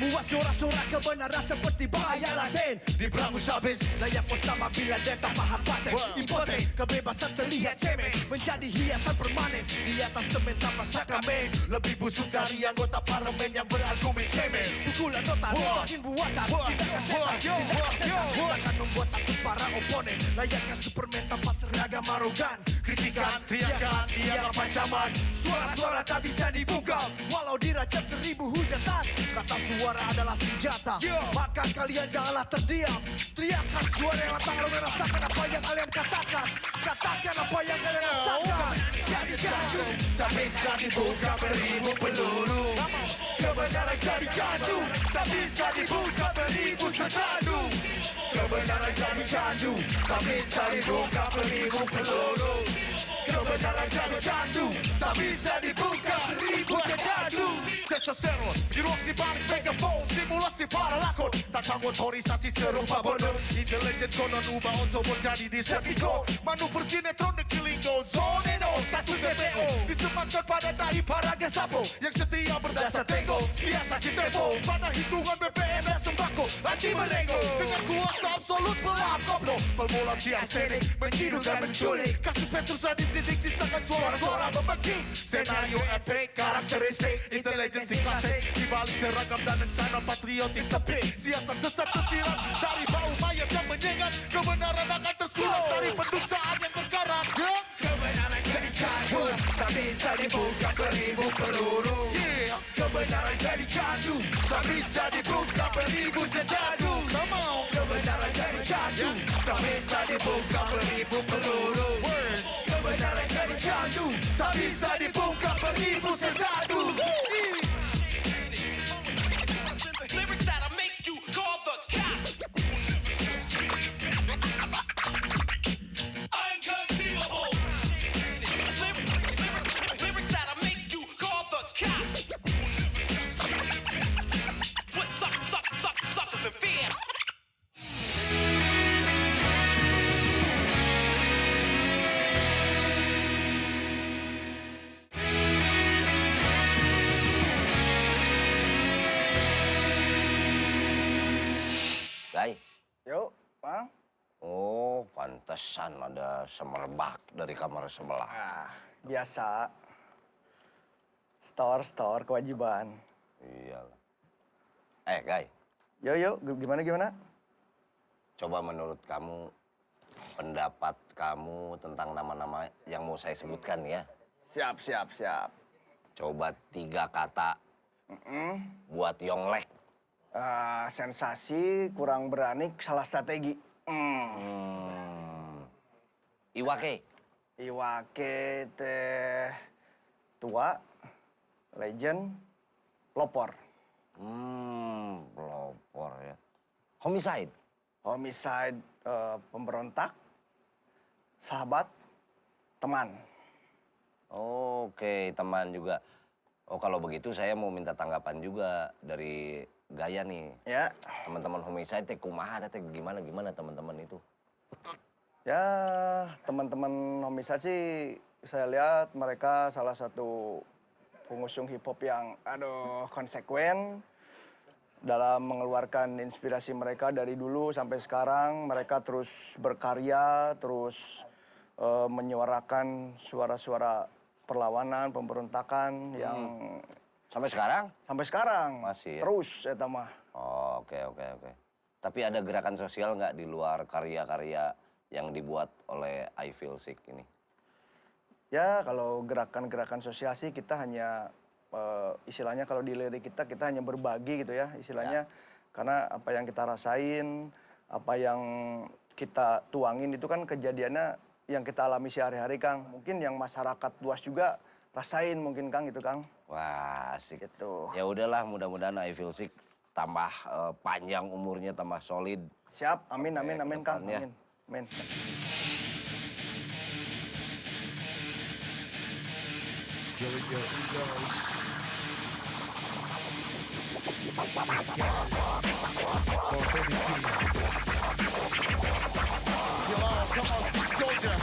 Membuat suara-suara kebenaran seperti bahaya laten Diberangus habis layak bersama bila dia tak faham paten Impoten, kebebasan terlihat cemen Menjadi hiasan permanen di atas semen tanpa sakramen Lebih busuk dari anggota parlemen yang berargumen cemen Pukulan nota, makin buatan Tindakan setan, tindakan setan Takkan membuat takut para oponen Layakkan Superman tanpa seragam arogan Kritikan, teriakan, dianggap ancaman Suara-suara tak bisa dibungkam Walau dirajam 1000 hujatan Kata suara adalah senjata Maka kalian janganlah terdiam Teriakan suara yang lantang lalu rasakan apa yang kalian katakan Katakan apa yang kalian rasakan Jadi candu tak bisa dibuka 1000 peluru Kebenaran jadi candu tak bisa dibuka 1000 senadu Kebenaran jadi candu tak bisa dibuka 1000 peluru Kebenaran jadi candu tak bisa dibuka 1000 senadu Sesero, diruang di balik megafon Simulasi para lakon Tentang motorisasi serupa bodoh Intelijen konon ubah untuk menjadi Decepticon Manuver sinetron negeri linggo Zone no, satu TPO Disematkan pada tahi para Gestapo Yang setia berdasar tenggo Siasat di tempo Pada hitungan BPM dan sembako Anti menego Dengan kuasa absolut pelak koplo Pelmulasi arsenik Menciduk dan menculik Kasus Petrusa disidik Sisakan suara-suara membeki Senario epic Karakteristik Intelijen klasik di balik seragam dan rencana patriotik tepik siasat sesat tersirat dari bau mayat yang menyengat kebenaran akan tersurat dari pendustaan yang berkarat Kebenaran jadi candu tak bisa dibuka 1000 peluru Kebenaran jadi candu tak bisa dibuka 1000 senjadu Kebenaran jadi candu tak bisa dibuka 1000 peluru Kebenaran jadi candu tak bisa dibuka 1000 senjadu lyrics that'll make you call the cops unconceivable lyrics that'll make you call the cops what suckers and fears Guy. Yuk, Bang. Oh, pantesan ada semerbak dari kamar sebelah. Biasa. Store kewajiban. Iyalah. Guy. Yuk, gimana? Coba menurut kamu, pendapat kamu tentang nama-nama yang mau saya sebutkan ya. Siap. Coba 3 kata buat Yonglek. Sensasi, kurang berani, salah strategi. Iwake teh tua, legend, pelopor. Pelopor ya. Homicide, pemberontak, sahabat, teman. Oke, teman juga. Oh, kalau begitu saya mau minta tanggapan juga dari Gaya nih. Ya. Teman-teman homicide teh kumaha teh gimana teman-teman itu? Ya, teman-teman homicide sih saya lihat mereka salah satu pengusung hip hop yang konsekuen dalam mengeluarkan inspirasi mereka dari dulu sampai sekarang. Mereka terus berkarya, terus menyuarakan suara-suara perlawanan, pemberontakan yang sampai sekarang? Sampai sekarang. Masih ya? Terus, eta mah. Oh, oke. Tapi ada gerakan sosial nggak di luar karya-karya yang dibuat oleh I Feel Sick ini? Ya, kalau gerakan-gerakan sosial sih kita hanya, istilahnya kalau di lirik kita hanya berbagi gitu ya, istilahnya. Karena apa yang kita rasain, apa yang kita tuangin itu kan kejadiannya yang kita alami sehari-hari, Kang. Mungkin yang masyarakat luas juga rasain mungkin, Kang, gitu, Kang. Wah, asik. Gitu. Ya udahlah, mudah-mudahan I Feel Sick tambah panjang umurnya, tambah solid. Siap, amin, Kang, ya. Amin. Come on, Sick Soldier.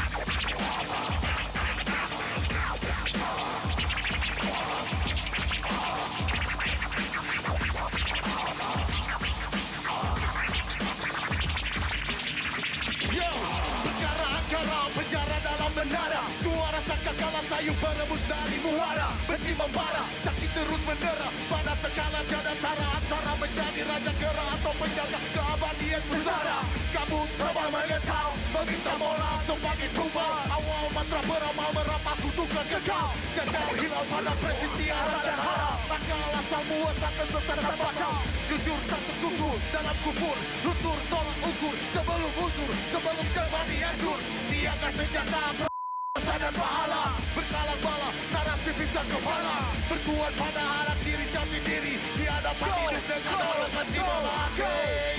menara. Suara sangkakala sayup berebus dari muara. Benci membara, sakit terus mendera. Pada skala tiada tara antara menjadi raja gera atau penjaga keabadian pusara. Kamu terbang mengetau, meminta mola sebagai tumbal. Awal mantra beramal merapat kutukan kekal. Jajal hilau pada presisi arah dan halal. Akal asalmu asalkan sesat tanpa kau. Jujur tak terkukur dalam kubur. Luntur tolak ukur sebelum uzur, sebelum kembali hancur. Siapkan senjata rasa dan pahala. Berkalang bala, narasi bisa kepala. Berkuat pada harap diri, jati diri. Di hadapan hidup dengan dorongan jiwa.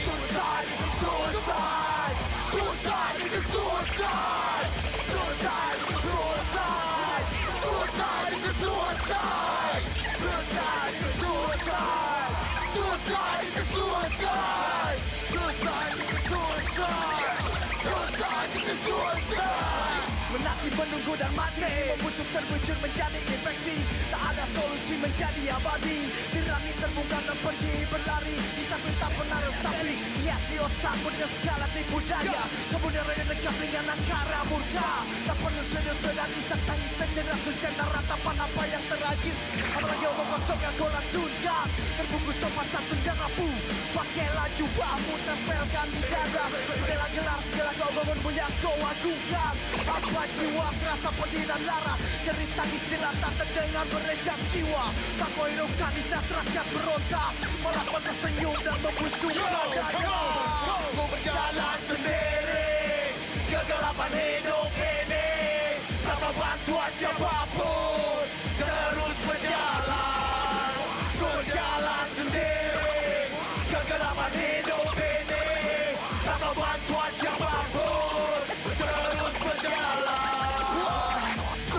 Suicide is a suicide. Suicide is a suicide. Suicide is a suicide. Suicide is a suicide. Suicide is a suicide. Suicide is a suicide. Suicide is a suicide. Suicide is a suicide. Menanti menunggu dan mati, membusuk terbujur menjadi infeksi. Tak ada solusi menjadi abadi. Tirani terbuka dan pergi berlari. Di samping tak pernah resapi, hiasi otak dengan segala tipu daya. Kemudian raya dekat dengan angkara murka. Tak perlu sedih-sedih dan isak tangis terjerat tujuan ratapan apa yang tragis. Apalagi omong kosong yang kau lantunkan. Terbungkus sopan santun dan rapuh. Pakailah jubahmu tempelkan di dada. Segala gelar, segala kau yang kau agungkan. Apa jiwa terasa pedih dan lara. Jerit tangis jelata terdengar berejam jiwa. Tak kau hiraukan di saat rakyat berontak. Malah tersenyum dan membusuk dada. Kau berjalan sendiri. Kegelapan hidup ini. Tanpa bantuan siapapun. Terus berjalan. Kau berjalan sendiri. Kegelapan hidup ini. Tanpa bantuan siapapun. Terus berjalan.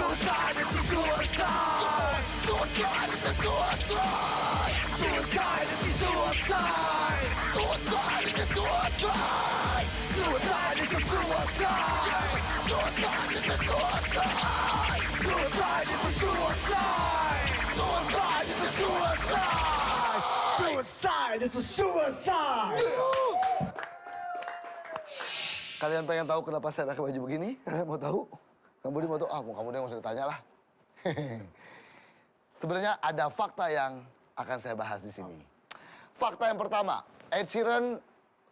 Suicide is a suicide. Suicide is a suicide. Suicide is a suicide. Suicide is a suicide. Suicide is a suicide. Suicide is a suicide. Suicide is a suicide. Suicide is a suicide. Suicide is a suicide. Kalian pengen tahu kenapa saya pakai baju begini? Mau tahu? Kamu mau tahu? Kamu dia nggak usah ditanya lah. Sebenarnya ada fakta yang akan saya bahas di sini. Fakta yang pertama, Ed Sheeran,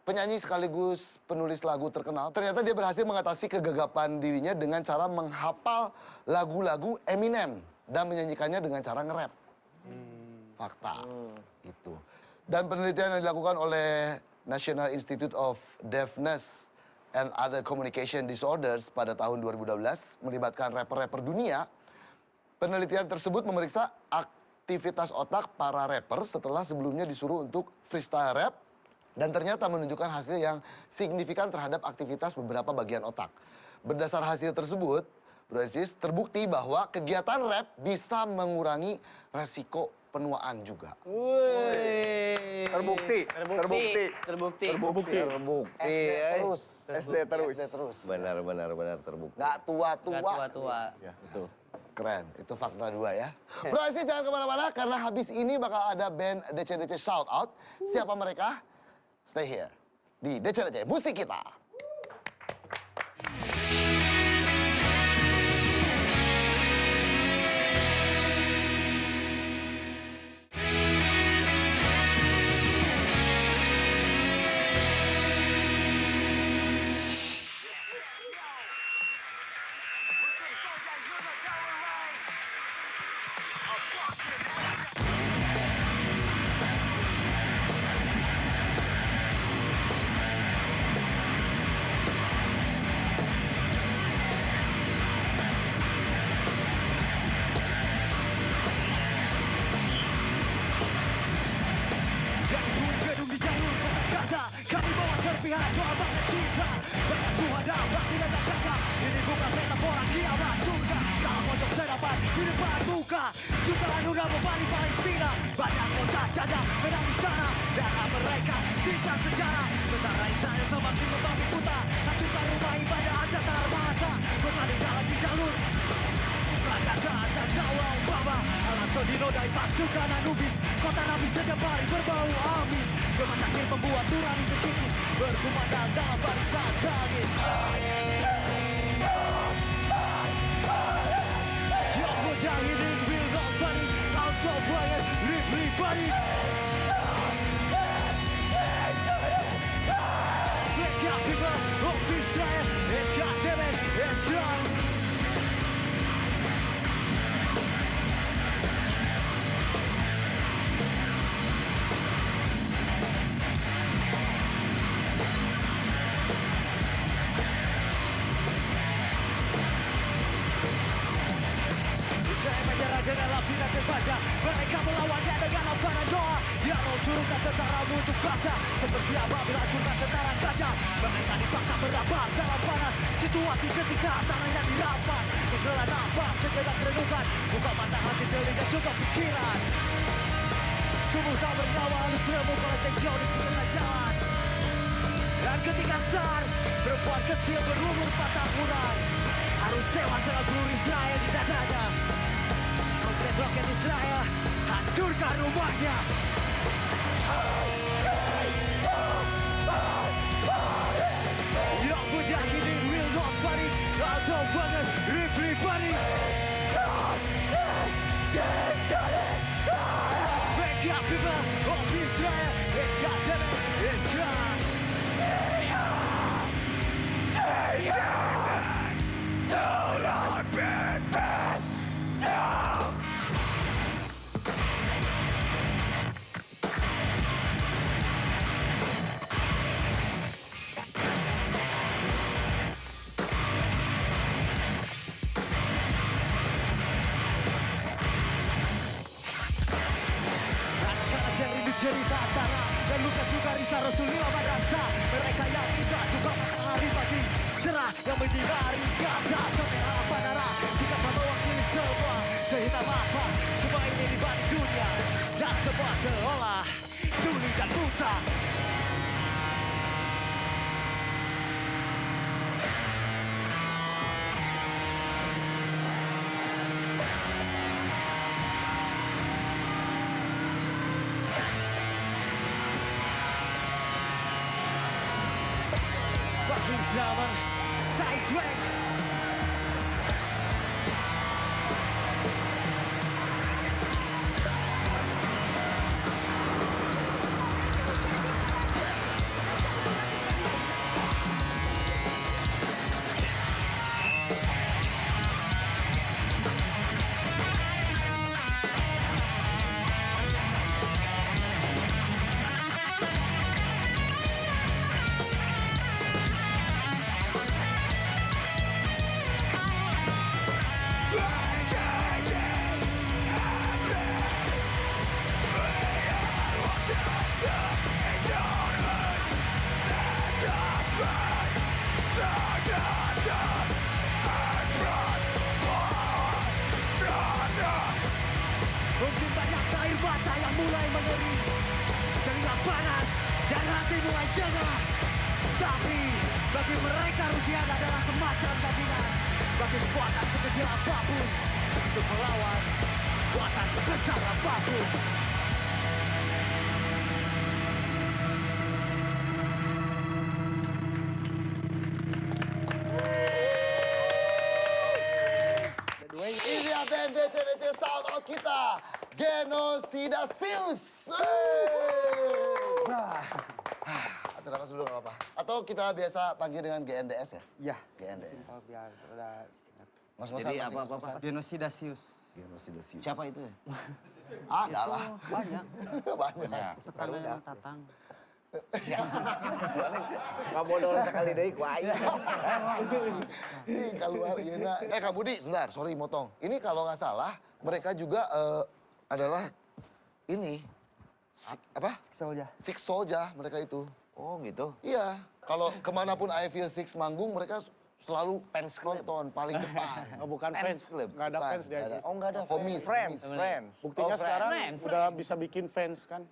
penyanyi sekaligus penulis lagu terkenal, ternyata dia berhasil mengatasi kegagapan dirinya dengan cara menghafal lagu-lagu Eminem dan menyanyikannya dengan cara nge-rap. Fakta. Itu. Dan penelitian yang dilakukan oleh National Institute of Deafness and Other Communication Disorders pada tahun 2012 melibatkan rapper-rapper dunia. Penelitian tersebut memeriksa aktivitas otak para rapper setelah sebelumnya disuruh untuk freestyle rap dan ternyata menunjukkan hasil yang signifikan terhadap aktivitas beberapa bagian otak. Berdasar hasil tersebut, terbukti bahwa kegiatan rap bisa mengurangi resiko penuaan juga. Terbukti. SD terus. Benar terbukti. Nggak tua-tua. Ya, betul. Keren, itu fakta 2 ya. Bro Aziz jangan kemana-mana karena habis ini bakal ada band DC-DC Shout Out. Siapa mereka? Stay here di DC-DC Musik Kita. Jutaan udah berbalik Palestina. Banyak kota cadang menangis sana. Darah mereka tinta sejarah. Tentara Israel semakin membabi buta. Hancurkan rumah ibadah antar masa. Kota di dalam di jalur. Katakan kawal baba. Alasan dinodai pasukan Anubis. Kota Nabi sejabari berbau amis. Gemetakin membuat nurani terkikis. Berkumandang dalam barisan tangis. mujahidin will not funny. Out of Brian, everybody. Wake up people of Israel, and God damn it, it's strong. Dengan lampiran terbaca, mereka melawannya dengan amparan doa. Ya roh turunkan tentaramu untuk kuasa, seperti apa bila turunkan tentara kaca. Mereka dipaksa berabas dalam panas, situasi ketika tangannya dirampas. Menghela nafas, sekedar renungan, buka mata hati, telinga juga pikiran. Tubuh tak bernyawa, halus remuk melenteng jauh di sebelah jalan. Dan ketika SARS, perempuan kecil berumur 4 tahunan harus tewas dalam peluru Israel di dadanya. Roket Israel hancurkan rumahnya. Yang mujahidin will not panic. Atau banget everybody. Wake up people of Israel, and God damn it, it's time. Do not be past. No. Cerita antara dan luka juga risau Rasulullah madrasah. Mereka yang tidak juga matahari pagi cerah yang menyinari Gaza semerah apa darah. Jika tak mewakili semua sehitam apa semua ini dibanding dunia dan semua seolah tuli dan buta. Zaman Sideswag. Mungkin banyak air mata yang mulai mengering, telinga panas dan hati mulai jengah. Tapi bagi mereka ujian adalah semacam gabungan. Bagi kekuatan sekecil apapun untuk melawan kekuatan sebesar apapun. Ini dia band DC Sound of kita, Genocida Sius. Atau nama dulu nggak apa-apa. Atau kita biasa panggil dengan GNDS ya? Iya. GNDS. Simpel biar udah singkat. Jadi apa-apa? Genocida Sius. Genocida Sius. Siapa itu ya? Ada lah. Banyak. Banyak. Tetangga yang tatang. Nggak modal sekali deh, kuai. Ini keluar Yena. Kak Budi, sebentar, sorry motong. Ini kalau nggak salah, mereka juga adalah ini. Apa? Six Soldier mereka itu. Oh gitu? Iya. Kalau kemanapun I Feel Six manggung, mereka selalu fans nonton paling depan. Oh, bukan fans, nggak ada fans di IFC. Oh, nggak ada. Homies. Friends. Buktinya sekarang udah bisa bikin fans kan?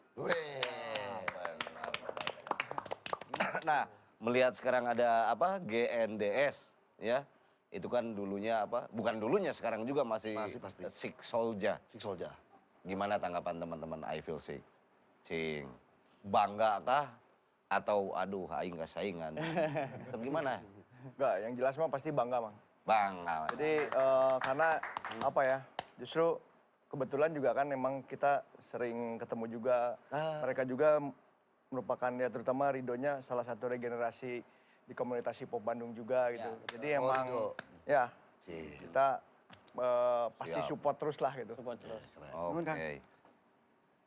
Nah, melihat sekarang ada apa GNDS ya, itu kan dulunya apa? Bukan dulunya, sekarang juga masih pasti. Six Soldier. Six Soldier. Gimana tanggapan teman-teman I Feel Six? Cing, bangga kah? Atau aduh, aing nggak saingan? Atau gimana? Enggak, yang jelas mah pasti bangga, Mang. Bangga. Jadi karena apa ya, Justru kebetulan juga kan memang kita sering ketemu juga. Mereka juga merupakan ya terutama Ridonya salah satu regenerasi di komunitas hip hop Bandung juga gitu. Jadi emang ya kita pasti support terus lah gitu. Support terus. Oke.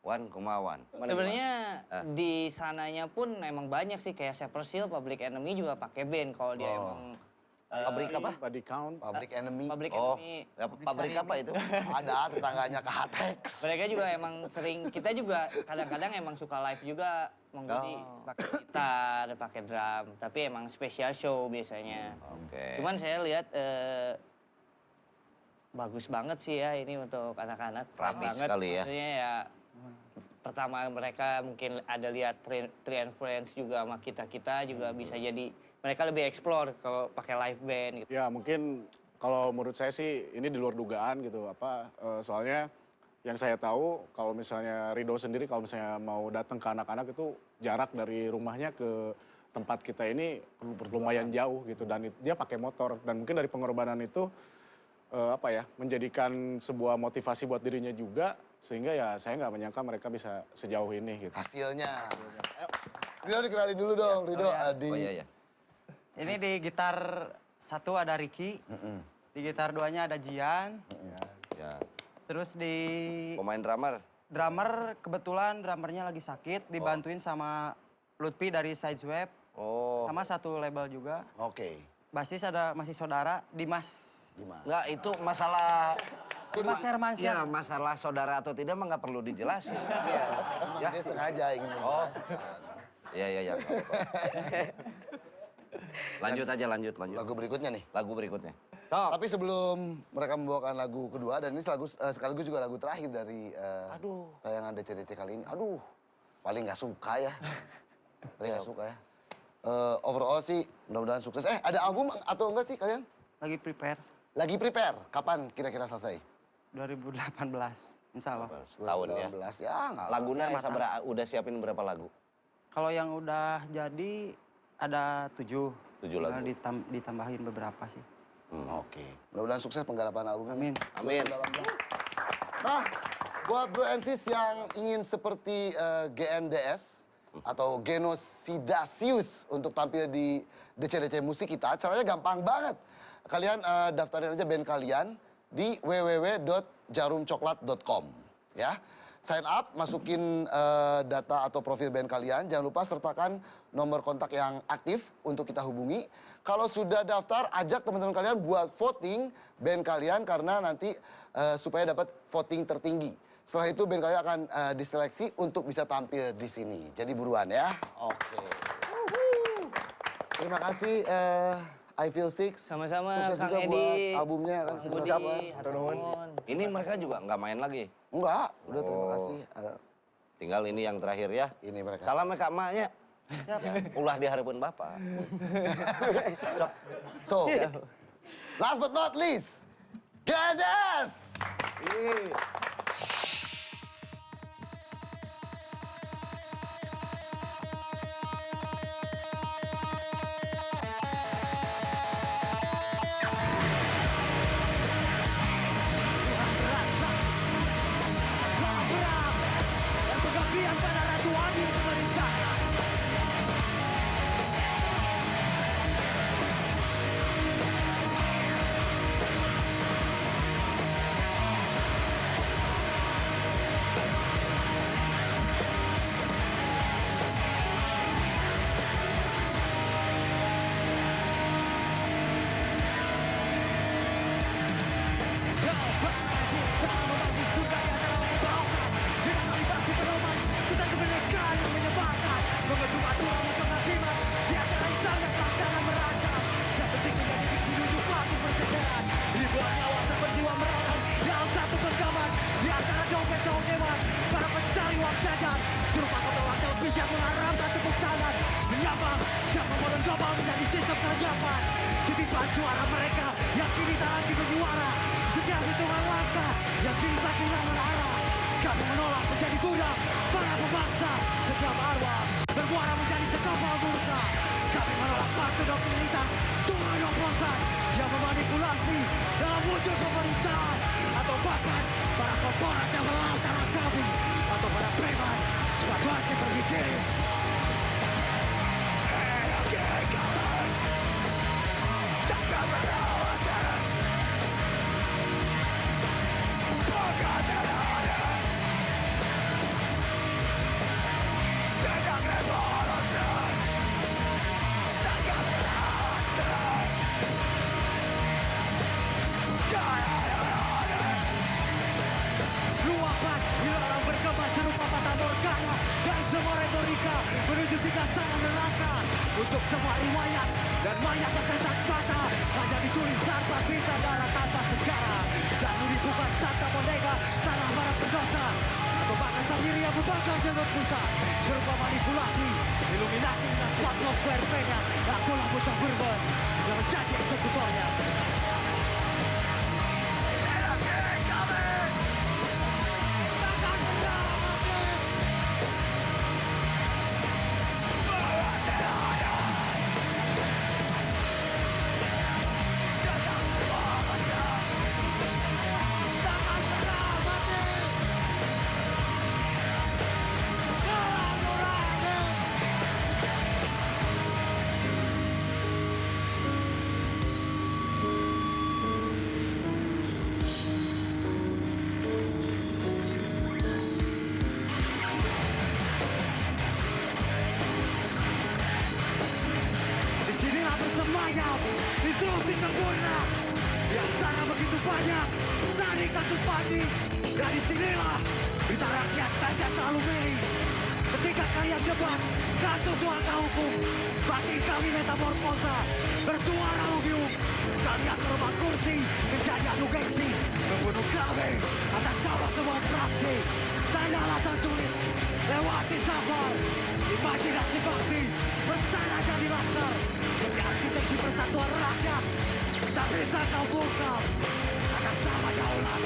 Wan, kumawan. Sebenarnya di sananya pun emang banyak sih kayak Cypress Hill, Public Enemy juga pakai band kalau dia emang Pabrik apa? Body count. Public Enemy. Public Oh, Enemy. ya, pabrik apa itu? Ada tetangganya ke Hatex. Mereka juga emang sering, kita juga kadang-kadang emang suka live juga, Mang Budi pakai gitar, pakai drum, tapi emang special show biasanya. Oke. Cuman saya lihat bagus banget sih ya ini untuk anak-anak. Keren Rapih banget. sekali ya. Maksudnya ya pertama mereka mungkin ada lihat Three and Friends juga sama kita-kita juga bisa jadi mereka lebih explore kalau pakai live band gitu. Ya mungkin kalau menurut saya sih ini di luar dugaan gitu soalnya yang saya tahu kalau misalnya Rido sendiri kalau misalnya mau datang ke anak-anak itu jarak dari rumahnya ke tempat kita ini lumayan jauh gitu dan dia pakai motor dan mungkin dari pengorbanan itu menjadikan sebuah motivasi buat dirinya juga sehingga ya saya nggak menyangka mereka bisa sejauh ini gitu. Hasilnya. Rido dikenalin dulu dong, Rido. Oh iya. Ini di gitar 1 ada Ricky, di gitar 2-nya ada Jian, Ya. terus di Pemain drummer. drummer kebetulan drummernya lagi sakit, dibantuin sama Lutfi dari Sideswap, Oh. sama satu label juga. Oke. Basis ada masih saudara Dimas. Enggak, itu masalah... Dimas Hermansyah. Ya, masalah saudara atau tidak mah nggak perlu dijelasin. Emang dia sengaja ingin menjelaskan. Iya. Lanjut aja. Lagu berikutnya nih. Lagu berikutnya. Tapi sebelum mereka membawakan lagu kedua dan ini sekaligus juga lagu terakhir dari tayangan DCDC kali ini. Aduh, paling nggak suka ya. Overall sih mudah-mudahan sukses. Ada album atau enggak sih kalian? Lagi prepare. Lagi prepare. Kapan kira-kira selesai? 2018, insya Allah. Tahun ya. 2018 ya nggak. Lagunya udah siapin berapa lagu? Kalau yang udah jadi ada 7. 7 lagu. Ditambahin beberapa sih. Oke. Mudah-mudahan sukses penggarapan albumnya. Amin. Nah, buat bro MCs yang ingin seperti GNDS atau Genosidasius untuk tampil di DCDC musik kita, caranya gampang banget. Kalian daftarin aja band kalian di www.jarumcoklat.com ya. Sign up, masukin data atau profil band kalian. Jangan lupa sertakan nomor kontak yang aktif untuk kita hubungi. Kalau sudah daftar, ajak teman-teman kalian buat voting band kalian karena nanti supaya dapat voting tertinggi. Setelah itu band kalian akan diseleksi untuk bisa tampil di sini. Jadi buruan ya. Oke. Terima kasih I Feel Six. Sama-sama Sukses Kang juga Edi. buat albumnya kan. Budi, Ini mereka juga nggak main lagi? Enggak, udah terima kasih. Tinggal ini yang terakhir ya. Ini mereka. Salam ke emaknya. Ya, ulah diharapin bapak. So, last but not least, GNDS! Pengabdian pada Ratu Adil pemerintah. Suara mereka yang kini tak lagi bermuara. Setiap hitungan langkah yang kini tak hilang arah. Kami menolak menjadi gudang para pembangsa. Setiap arwah bermuara menjadi sekapal murka. Kami menolak faktor doktrinalitas Tuhan oplosan yang memanipulasi dalam wujud pemerintahan atau Bahkan para korporat yang melantara kami atau para preman sebagian pergi kiri. Luapan dilarang berkembang serupa fata morgana dan semua retorika menuju sikap sangat neraka. Untuk semua riwayat dan mayat terkesan fata hanya ditulis tanpa cerita dalam tanpa sejarah. Dan ini bukan Santa Monica, tanah para pendosa atau bahkan sendiri yang membakar dengan pusat serupa manipulasi Illuminati dan Pablo Verpena. Akulah bocah berben yang menjadi eksekutornya. Disinilah bersemayam instruksi sempurna di antara begitu banyak sari kasus padi. Dan disinilah kita rakyat kalian selalu milih. Ketika kalian debat kasus suaka hukum, batin kami metamorfosa bersuara lobium. Kalian terbang kursi menjadi adu gengsi, membunuh kami atas nama semua praksi. Tanda alasan sulit lewati safar, imajinasi bakti bersana jadi laskar. Demi arsitektur persatuan rakyat, tak bisa kau bungkam atas nama daulat.